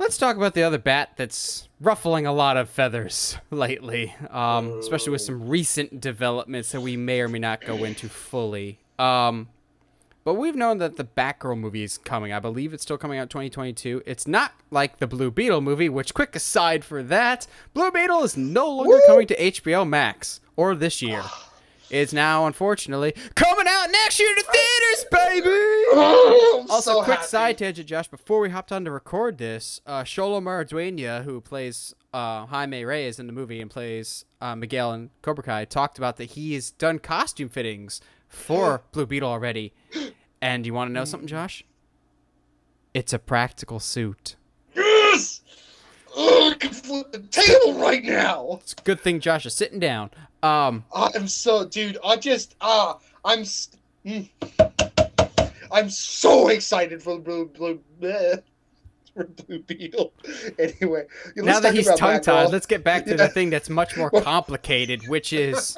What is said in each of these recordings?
let's talk about the other bat that's ruffling a lot of feathers lately, especially with some recent developments that we may or may not go into fully. But we've known that the Batgirl movie is coming. I believe it's still coming out 2022. It's not like the Blue Beetle movie, which, quick aside for that, Blue Beetle is no longer coming to HBO Max, or this year. It's now, unfortunately, coming out next year to theaters, baby! I'm Also, so quick happy. side tangent, Josh, before we hopped on to record this, Xolo Maridueña, who plays Jaime Reyes in the movie and plays Miguel in Cobra Kai, talked about that he has done costume fittings for Blue Beetle already. And you want to know something, Josh? It's a practical suit. Yes! Ugh, I can flip the table right now. It's a good thing Josh is sitting down. I'm so, dude. I'm so excited for Blue Beetle. Anyway, Now that he's tongue-tied, let's get back to the Yeah. thing that's much more complicated, which is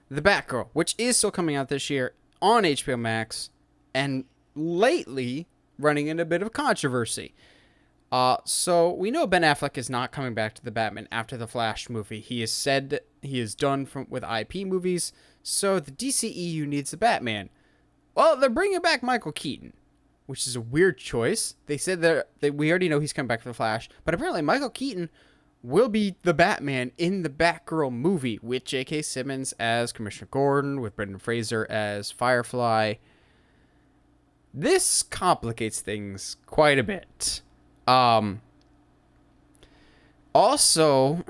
the Batgirl, which is still coming out this year on HBO Max, and lately running into a bit of controversy. So we know Ben Affleck is not coming back to the Batman after the Flash movie. He has said that he is done with IP movies, so the DCEU needs a Batman. Well, they're bringing back Michael Keaton, which is a weird choice. They said that we already know he's coming back for the Flash, but apparently Michael Keaton will be the Batman in the Batgirl movie with JK Simmons as Commissioner Gordon, with Brendan Fraser as Firefly. This complicates things quite a bit. Also,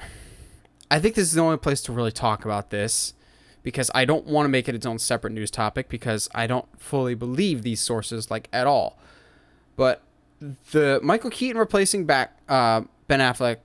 I think this is the only place to really talk about this, because I don't want to make it its own separate news topic, because I don't fully believe these sources at all. But the Michael Keaton replacing Ben Affleck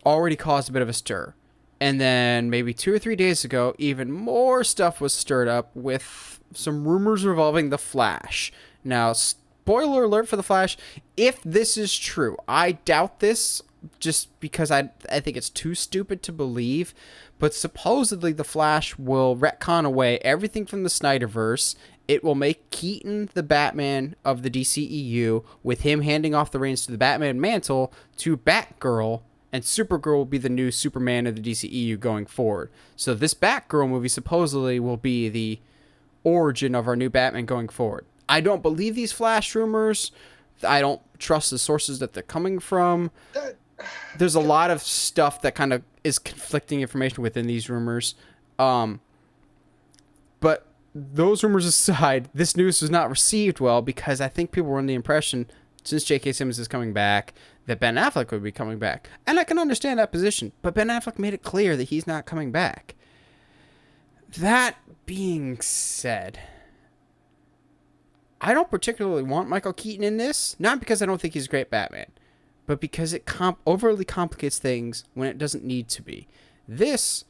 already caused a bit of a stir. And then maybe 2 or 3 days ago, even more stuff was stirred up with some rumors revolving The Flash. Now, spoiler alert for The Flash, if this is true, I doubt this just because I think it's too stupid to believe, but supposedly The Flash will retcon away everything from the Snyderverse. It will make Keaton the Batman of the DCEU, with him handing off the reins to the Batman mantle to Batgirl, and Supergirl will be the new Superman of the DCEU going forward. So this Batgirl movie supposedly will be the origin of our new Batman going forward. I don't believe these Flash rumors. I don't trust the sources that they're coming from. There's a lot of stuff that kind of is conflicting information within these rumors. But those rumors aside, this news was not received well, because I think people were under the impression, since JK Simmons is coming back, that Ben Affleck would be coming back. And I can understand that position, but Ben Affleck made it clear that he's not coming back. That being said, I don't particularly want Michael Keaton in this, not because I don't think he's a great Batman, but because it overly complicates things when it doesn't need to be. This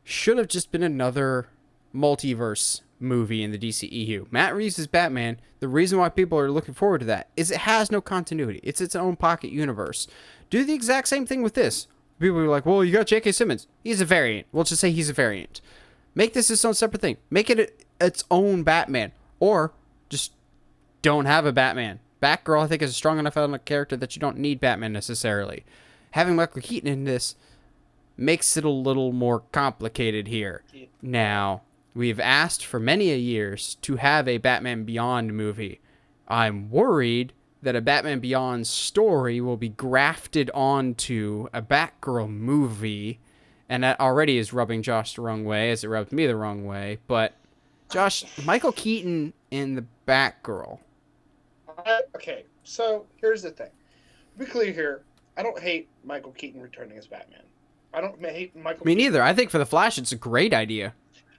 should have just been another multiverse movie in the DCEU. Matt Reeves is Batman. The reason why people are looking forward to that is it has no continuity. It's its own pocket universe. Do the exact same thing with this. People are like, well, you got JK Simmons. He's a variant. We'll just say he's a variant. Make this its own separate thing. Make it its own Batman. Or just don't have a Batman. Batgirl, I think, is a strong enough element character that you don't need Batman necessarily. Having Michael Keaton in this makes it a little more complicated here. Now, we've asked for many a years to have a Batman Beyond movie. I'm worried that a Batman Beyond story will be grafted onto a Batgirl movie, and that already is rubbing Josh the wrong way, as it rubbed me the wrong way. But, Josh, Michael Keaton in the Batgirl. Okay, so here's the thing. To be clear here, I don't hate Michael Keaton returning as Batman. I don't hate Michael Me Keaton. neither. I think for the Flash, it's a great idea.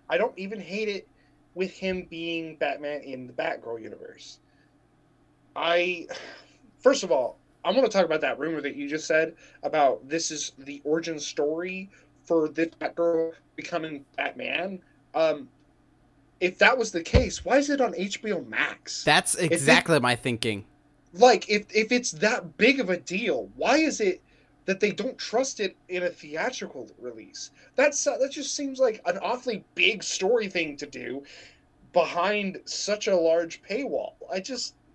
I don't even hate it with him being Batman in the Batgirl universe. First of all, I want to talk about that rumor that you just said about this is the origin story for this Batgirl becoming Batman. If that was the case, why is it on HBO Max? That's exactly my thinking. Like, if it's that big of a deal, why is it that they don't trust it in a theatrical release? That just seems like an awfully big story thing to do behind such a large paywall.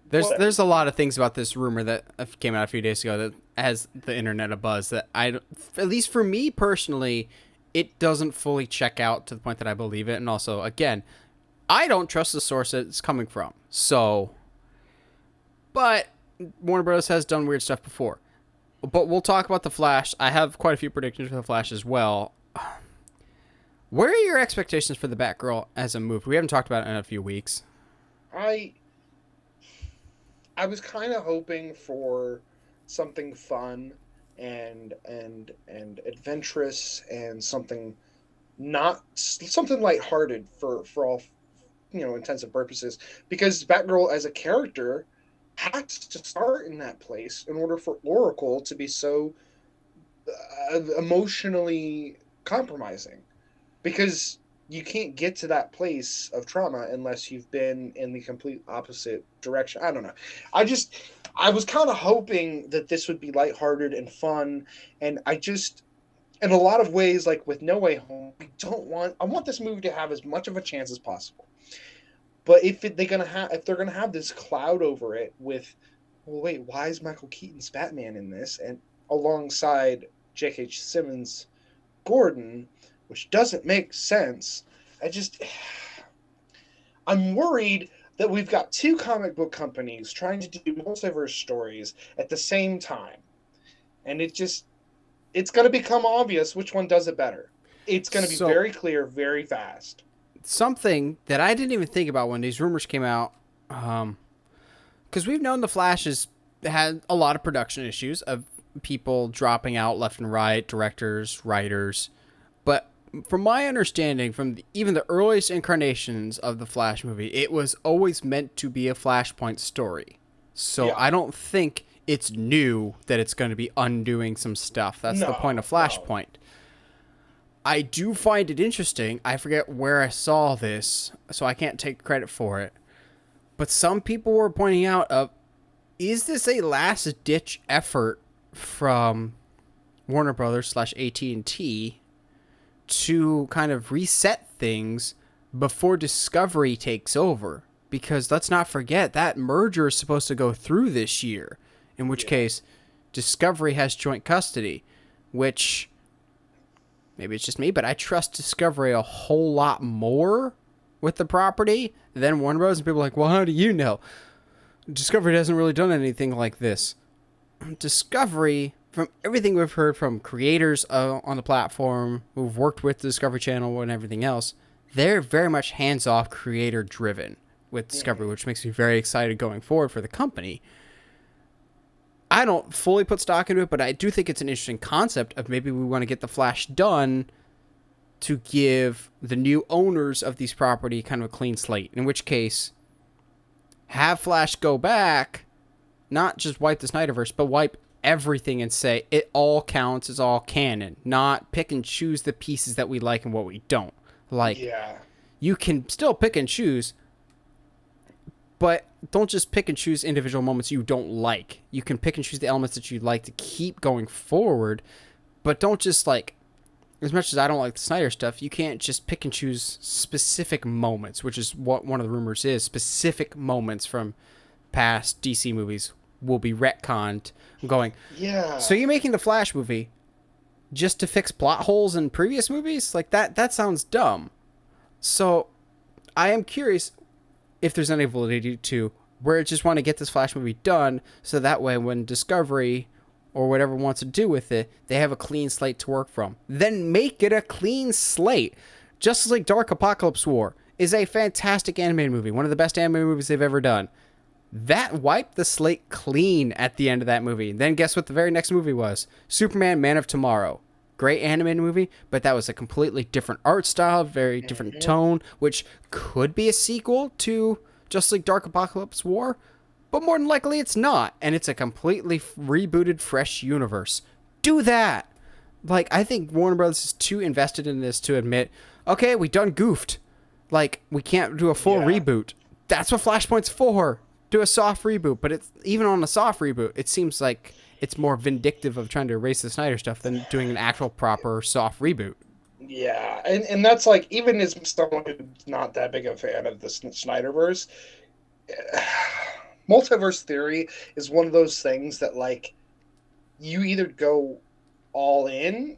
There's a lot of things about this rumor that came out a few days ago that has the internet abuzz that at least for me personally, it doesn't fully check out to the point that I believe it. And also, again, I don't trust the source that it's coming from. So, but Warner Bros. Has done weird stuff before. But we'll talk about The Flash. I have quite a few predictions for The Flash as well. Where are your expectations for the Batgirl as a movie? We haven't talked about it in a few weeks. I was kind of hoping for something fun and adventurous and something not something lighthearted for all intents and purposes, because Batgirl as a character has to start in that place in order for Oracle to be so emotionally compromising, because you can't get to that place of trauma unless you've been in the complete opposite direction. I don't know. I was kind of hoping that this would be lighthearted and fun, and I just, in a lot of ways, like with No Way Home, I want this movie to have as much of a chance as possible. But if they're gonna have this cloud over it with, well, wait, why is Michael Keaton's Batman in this, and alongside JK Simmons Gordon, which doesn't make sense. I'm worried that we've got two comic book companies trying to do multiverse stories at the same time. And it's going to become obvious which one does it better. It's going to be very clear very fast. Something that I didn't even think about when these rumors came out, because we've known The Flash has had a lot of production issues of people dropping out left and right, directors, writers. But from my understanding, from even the earliest incarnations of the Flash movie, it was always meant to be a Flashpoint story. So yeah. I don't think it's new that it's going to be undoing some stuff. That's the point of Flashpoint. No. I do find it interesting. I forget where I saw this, so I can't take credit for it. But some people were pointing out, is this a last-ditch effort from Warner Brothers / AT&T to kind of reset things before Discovery takes over? Because let's not forget, that merger is supposed to go through this year, in which case Discovery has joint custody, which maybe it's just me, but I trust Discovery a whole lot more with the property than Warner Bros. And people are like, well, how do you know? Discovery hasn't really done anything like this. Discovery, from everything we've heard from creators on the platform who've worked with the Discovery Channel and everything else, they're very much hands-off, creator-driven with Discovery, which makes me very excited going forward for the company. I don't fully put stock into it, but I do think it's an interesting concept of maybe we want to get The Flash done to give the new owners of these property kind of a clean slate, in which case have Flash go back, not just wipe the Snyderverse, but wipe everything and say it all counts, it's all canon, not pick and choose the pieces that we like and what we don't. You can still pick and choose, but don't just pick and choose individual moments you don't like. You can pick and choose the elements that you like to keep going forward, but don't just as much as I don't like the Snyder stuff, you can't just pick and choose specific moments, which is what one of the rumors is. Specific moments from past DC movies will be retconned. I'm going, so you're making the Flash movie just to fix plot holes in previous movies? Like that sounds dumb. So I am curious if there's any validity to where it just want to get this Flash movie done, so that way when Discovery or whatever wants to do with it, they have a clean slate to work from. Then make it a clean slate. Justice League Dark Apocalypse War is a fantastic animated movie, one of the best animated movies they've ever done. That wiped the slate clean at the end of that movie. Then guess what the very next movie was? Superman Man of Tomorrow. Great animated movie, but that was a completely different art style, very different tone, which could be a sequel to Justice League Dark Apocalypse War, but more than likely it's not, and it's a completely rebooted, fresh universe. Do that! I think Warner Bros. Is too invested in this to admit, okay, we done goofed. We can't do a full reboot. That's what Flashpoint's for. Do a soft reboot, but it's even on a soft reboot, it seems like it's more vindictive of trying to erase the Snyder stuff than doing an actual proper soft reboot. Yeah, and that's even as someone who's not that big a fan of the Snyderverse, multiverse theory is one of those things that, like, you either go all in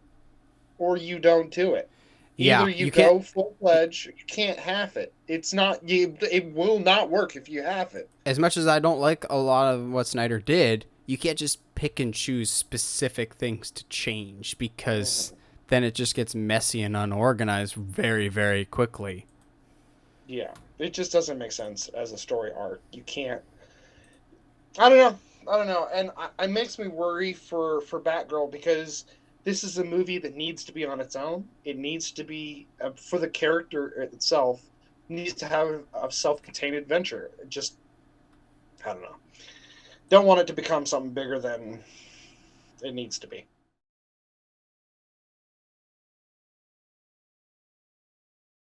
or you don't do it. Yeah, Either you you can't. go full fledged, you can't half it. It's not you. It will not work if you half it. As much as I don't like a lot of what Snyder did, you can't just pick and choose specific things to change because Mhm. then it just gets messy and unorganized very, very quickly. Yeah, it just doesn't make sense as a story arc. You can't. I don't know. I don't know, and it makes me worry for Batgirl because this is a movie that needs to be on its own. It needs to be for the character itself. Needs to have a self-contained adventure. Just I don't know. Don't want it to become something bigger than it needs to be.